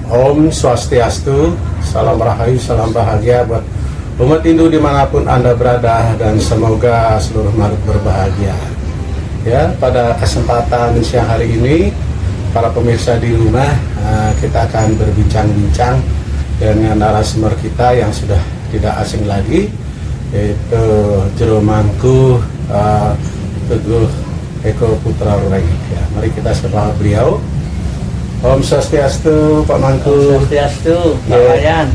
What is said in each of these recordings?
Om Swastiastu, salam rahayu, salam bahagia buat umat Hindu dimanapun Anda berada, dan semoga seluruh makhluk berbahagia. Ya, pada kesempatan siang hari ini, para pemirsa di rumah, kita akan berbincang-bincang dengan narasumber kita yang sudah tidak asing lagi, yaitu Jero Mangku Teguh Eko Putra Rureng. Ya, mari kita sapa beliau. Om Swastiastu, Pak Mangku. Om Swastiastu, Pak Wayan.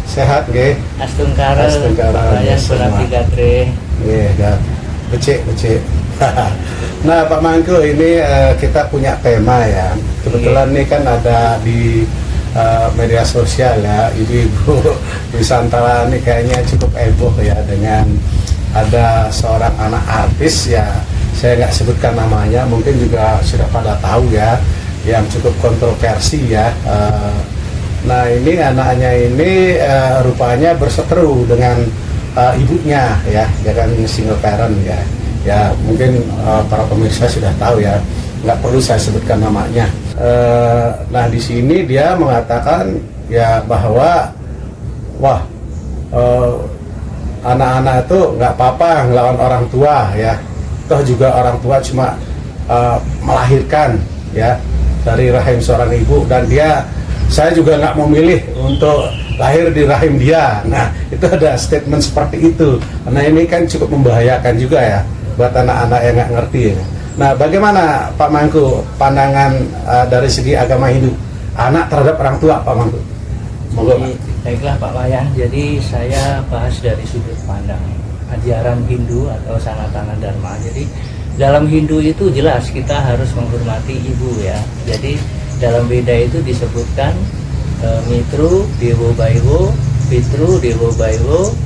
Sehat nggih? Astungkara, Pak Wayan Sunati Gatre. Nggih, becik. Nah, Pak Mangku, ini kita punya tema ya. Kebetulan ini kan ada di media sosial ya, ibu-ibu Nusantara ini kayaknya cukup heboh ya dengan ada seorang anak artis ya. Saya nggak sebutkan namanya, mungkin juga sudah pada tahu ya, yang cukup kontroversi ya. Nah, ini anaknya ini rupanya berseteru dengan ibunya ya, dia kan single parent ya. Ya mungkin para pemirsa sudah tahu ya, nggak perlu saya sebutkan namanya. Nah, di sini dia mengatakan ya bahwa wah, anak-anak itu nggak apa-apa ngelawan orang tua ya. Toh juga orang tua cuma melahirkan ya dari rahim seorang ibu, dan saya juga nggak memilih untuk lahir di rahim dia. Nah, itu ada statement seperti itu. Nah, ini kan cukup membahayakan juga ya buat anak-anak yang nggak ngerti ya. Nah, bagaimana Pak Mangku pandangan dari segi agama Hindu anak terhadap orang tua, Pak Mangku? Monggo. Baiklah Pak Wayan, jadi saya bahas dari sudut pandang ajaran Hindu atau Sanatana Dharma. Jadi dalam Hindu itu jelas kita harus menghormati ibu ya. Jadi dalam Veda itu disebutkan Mitru Dewo Baiwo, Pitru Dewo Baiwo,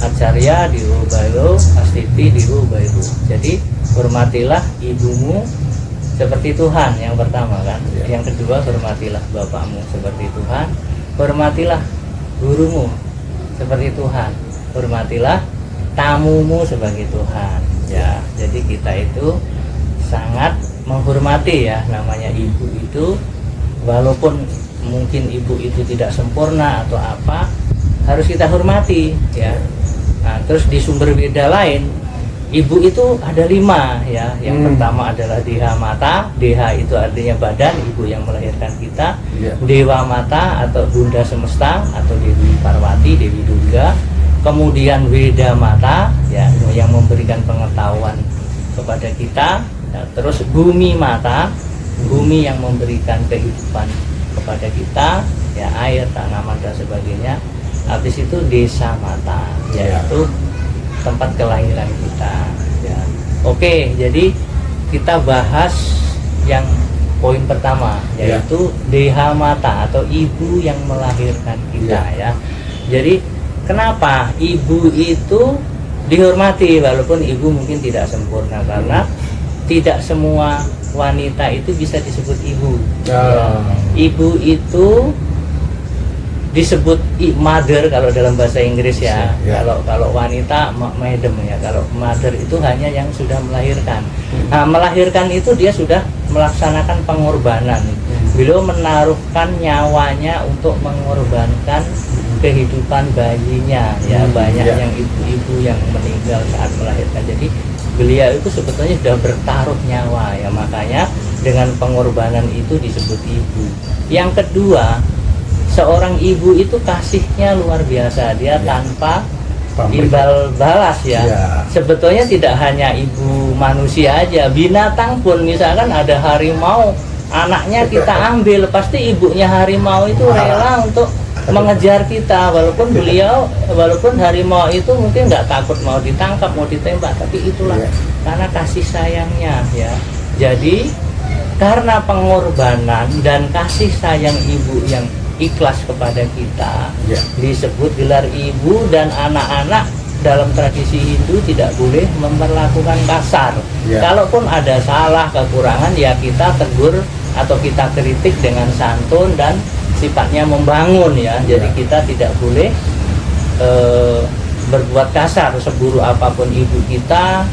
Acarya Dewo Baiwo, Astiti Dewo Baiwo. Jadi hormatilah ibumu seperti Tuhan, yang pertama kan. Yang kedua, hormatilah bapakmu seperti Tuhan. Hormatilah gurumu seperti Tuhan. Hormatilah tamumu sebagai Tuhan ya. Jadi kita itu sangat menghormati ya, namanya ibu itu, walaupun mungkin ibu itu tidak sempurna atau apa, harus kita hormati ya. Nah, terus di sumber Veda lain, ibu itu ada 5 ya. Yang pertama adalah Deha Mata. Deha itu artinya badan, ibu yang melahirkan kita. Dewa Mata atau Bunda Semesta atau Dewi Parwati, Dewi Durga. Kemudian Weda Mata ya, yang memberikan pengetahuan kepada kita ya. Terus Bumi Mata, bumi yang memberikan kehidupan kepada kita ya, air, tanaman dan sebagainya. Habis itu Desa Mata, yaitu tempat kelahiran kita ya. Oke, jadi kita bahas yang poin pertama, yaitu Deha Mata atau ibu yang melahirkan kita ya. Jadi kenapa ibu itu dihormati walaupun ibu mungkin tidak sempurna? Karena tidak semua wanita itu bisa disebut ibu. Ibu itu disebut mother kalau dalam bahasa Inggris ya. Kalau wanita madam ya. Kalau mother itu hanya yang sudah melahirkan. Nah, melahirkan itu dia sudah melaksanakan pengorbanan. Beliau menaruhkan nyawanya untuk mengorbankan kehidupan bayinya ya. Banyak yang ibu-ibu yang meninggal saat melahirkan. Jadi beliau itu sebetulnya sudah bertaruh nyawa ya, makanya dengan pengorbanan itu disebut ibu. Yang kedua, seorang ibu itu kasihnya luar biasa, dia tanpa imbal balas ya. Sebetulnya tidak hanya ibu manusia aja, binatang pun, misalkan ada harimau, anaknya kita ambil, pasti ibunya harimau itu rela untuk mengejar kita, walaupun harimau itu mungkin nggak takut mau ditangkap, mau ditembak, tapi itulah karena kasih sayangnya ya. Jadi karena pengorbanan dan kasih sayang ibu yang ikhlas kepada kita, disebut gelar ibu. Dan anak-anak dalam tradisi Hindu tidak boleh memperlakukan kasar. Kalaupun ada salah, kekurangan, ya kita tegur atau kita kritik dengan santun dan sifatnya membangun ya. Jadi kita tidak boleh berbuat kasar. Seburuk apapun ibu kita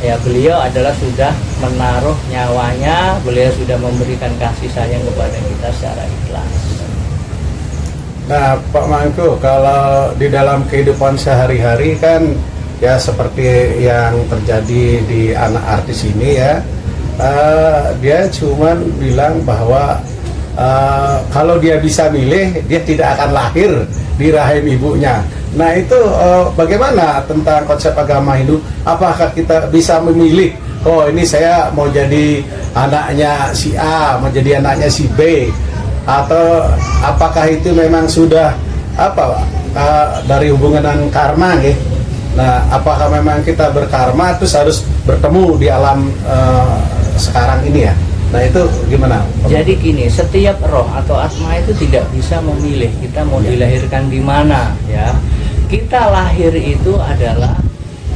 ya beliau adalah sudah menaruh nyawanya, beliau sudah memberikan kasih sayang kepada kita secara ikhlas. Nah, Pak Mangku, kalau di dalam kehidupan sehari-hari kan ya seperti yang terjadi di anak artis ini ya, dia cuman bilang bahwa kalau dia bisa milih, dia tidak akan lahir di rahim ibunya. Nah itu bagaimana tentang konsep agama Hindu? Apakah kita bisa memilih, oh ini saya mau jadi anaknya si A, mau jadi anaknya si B, atau apakah itu memang sudah dari hubungan karma gitu? Nah, apakah memang kita berkarma terus harus bertemu di alam sekarang ini ya? Nah itu gimana? Jadi gini, setiap roh atau atma itu tidak bisa memilih kita mau dilahirkan di mana ya. Kita lahir itu adalah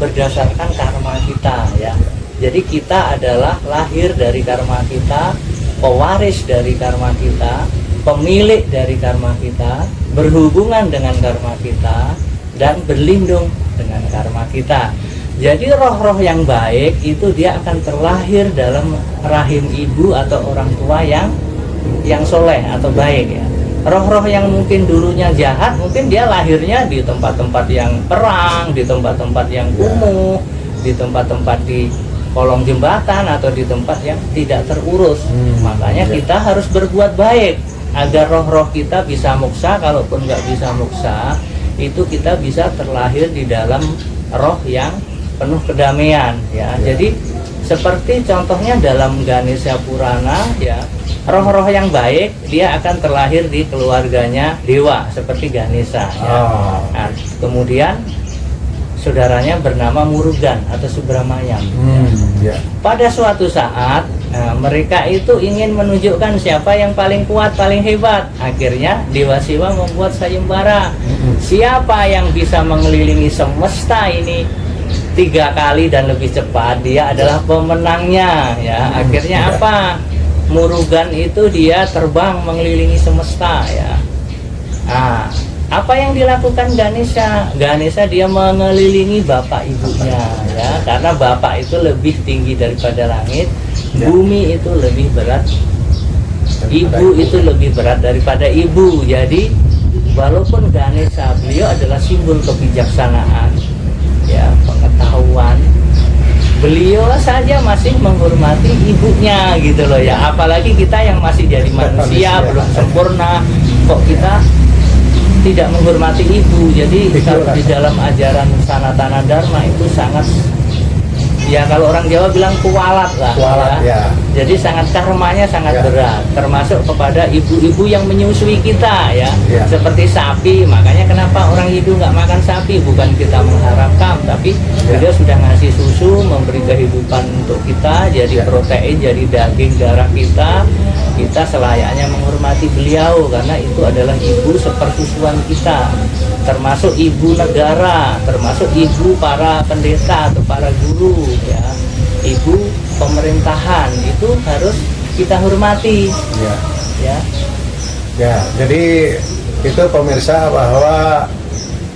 berdasarkan karma kita ya. Jadi kita adalah lahir dari karma kita, pewaris dari karma kita, pemilik dari karma kita, berhubungan dengan karma kita, dan berlindung dengan karma kita. Jadi roh-roh yang baik itu dia akan terlahir dalam rahim ibu atau orang tua yang soleh atau baik ya. Roh-roh yang mungkin dulunya jahat, mungkin dia lahirnya di tempat-tempat yang perang, di tempat-tempat yang kumuh, di tempat-tempat di kolong jembatan atau di tempat yang tidak terurus. Makanya kita harus berbuat baik agar roh-roh kita bisa moksa. Kalaupun nggak bisa moksa, itu kita bisa terlahir di dalam roh yang penuh kedamaian ya. Jadi seperti contohnya dalam Ganesha Purana ya, roh-roh yang baik dia akan terlahir di keluarganya dewa seperti Ganesha ya. Nah, kemudian saudaranya bernama Murugan atau Subramanyam ya. Pada suatu saat mereka itu ingin menunjukkan siapa yang paling kuat, paling hebat. Akhirnya Dewa Siwa membuat sayembara. Siapa yang bisa mengelilingi semesta ini 3 kali dan lebih cepat, dia adalah pemenangnya ya. Akhirnya apa? Murugan itu dia terbang mengelilingi semesta ya. Nah, apa yang dilakukan Ganesha? Ganesha dia mengelilingi bapak ibunya ya, karena bapak itu lebih tinggi daripada langit, bumi itu lebih berat, ibu itu lebih berat daripada ibu. Jadi walaupun Ganesha beliau adalah simbol kebijaksanaan ya, pengetahuan, beliau saja masih menghormati ibunya gitu loh ya. Apalagi kita yang masih jadi manusia belum sempurna, kok kita tidak menghormati ibu. Jadi kalau di dalam ajaran Sanatana Dharma itu sangat ya, kalau orang Jawa bilang kualat lah ya. Jadi sangat karmanya sangat berat, termasuk kepada ibu-ibu yang menyusui kita ya. Seperti sapi, makanya kenapa orang Hindu nggak makan sapi, bukan kita mengharapkan, tapi beliau sudah ngasih susu, memberi kehidupan untuk kita, jadi protein, jadi daging darah kita. Kita selayaknya menghormati beliau karena itu adalah ibu sepersusuan kita, termasuk ibu negara, termasuk ibu para pendeta atau para guru ya, ibu pemerintahan, itu harus kita hormati ya. Jadi itu pemirsa, bahwa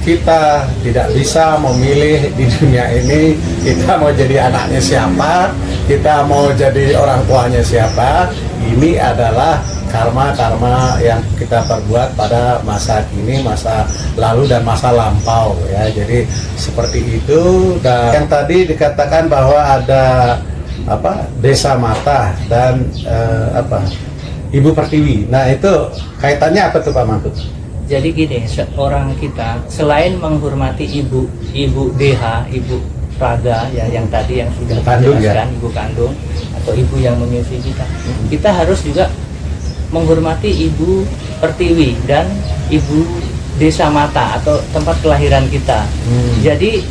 kita tidak bisa memilih di dunia ini kita mau jadi anaknya siapa, kita mau jadi orang tuanya siapa. Ini adalah karma-karma yang kita perbuat pada masa kini, masa lalu, dan masa lampau ya. Jadi seperti itu. Dan yang tadi dikatakan bahwa ada desa mata dan ibu pertiwi. Nah itu kaitannya apa tuh Pak Mangku? Jadi gini, seorang kita selain menghormati ibu DH, ibu raga ya, yang tadi yang sudah dijelaskan, ibu kandung atau ibu yang menyusui kita, kita harus juga menghormati ibu pertiwi dan ibu desa mata atau tempat kelahiran kita. Jadi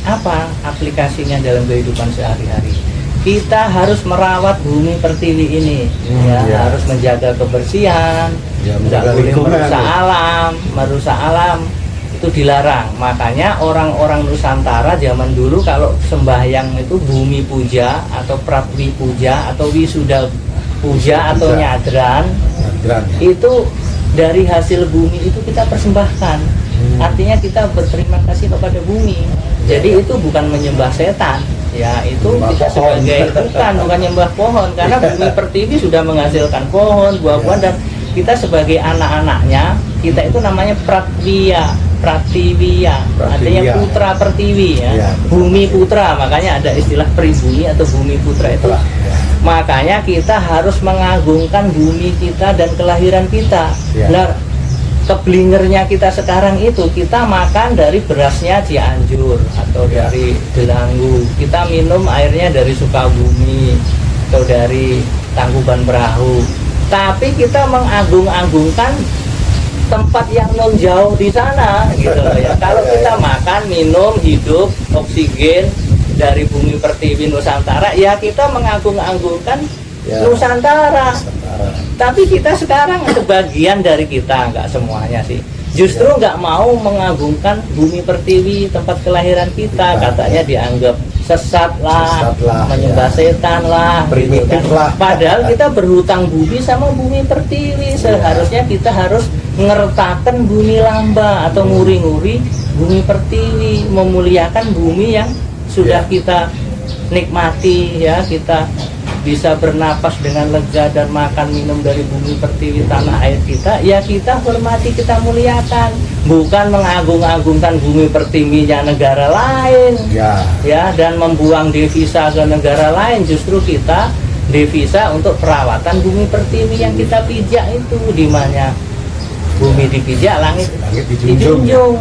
apa aplikasinya dalam kehidupan sehari-hari? Kita harus merawat bumi pertiwi ini harus menjaga kebersihan, nggak boleh merusak alam, itu dilarang. Makanya orang-orang Nusantara zaman dulu kalau sembahyang itu bumi puja atau pratwi puja atau wisuda puja atau nyadran, itu dari hasil bumi itu kita persembahkan. Artinya kita berterima kasih kepada bumi. Jadi itu bukan menyembah setan, ya itu Nyembah kita pohon. sebagai bukan nyembah pohon, karena bumi pertiwi sudah menghasilkan pohon, buah-buahan, Ya. dan kita sebagai anak-anaknya, kita itu namanya Pratiwia, artinya putra pertiwi ya. Ya, Bumi putra, makanya ada istilah pribumi atau bumi putra itu. Ya. Makanya kita harus mengagungkan bumi kita dan kelahiran kita. Ya. Nah, keblingernya kita sekarang itu kita makan dari berasnya Cianjur atau Ya. dari Delanggu, kita minum airnya dari Sukabumi atau dari Tangkuban Perahu, tapi kita mengagung-agungkan tempat yang non jauh di sana gitu loh ya. Kalau kita makan, minum, hidup, oksigen dari bumi pertiwi Nusantara, ya kita mengagung-agungkan Ya. Nusantara. Nusantara. Tapi kita sekarang sebagian dari kita, nggak semuanya sih, justru nggak mau mengagungkan bumi pertiwi tempat kelahiran kita. Katanya dianggap sesat lah, menyembah ya. setan lah, gitu Primitif kan. lah. Padahal kita berhutang budi sama bumi pertiwi. Seharusnya kita harus ngertakan bumi lamba atau nguri-nguri bumi pertiwi, memuliakan bumi yang sudah Ya. kita nikmati ya, kita bisa bernapas dengan lega dan makan minum dari bumi pertiwi tanah air kita, ya kita hormati, kita muliakan, bukan mengagung-agungkan bumi pertiwinya negara lain ya, dan membuang devisa ke negara lain. Justru kita devisa untuk perawatan bumi pertiwi yang kita pijak itu, di mana bumi dipijak, langit Langit dijunjung. dijunjung.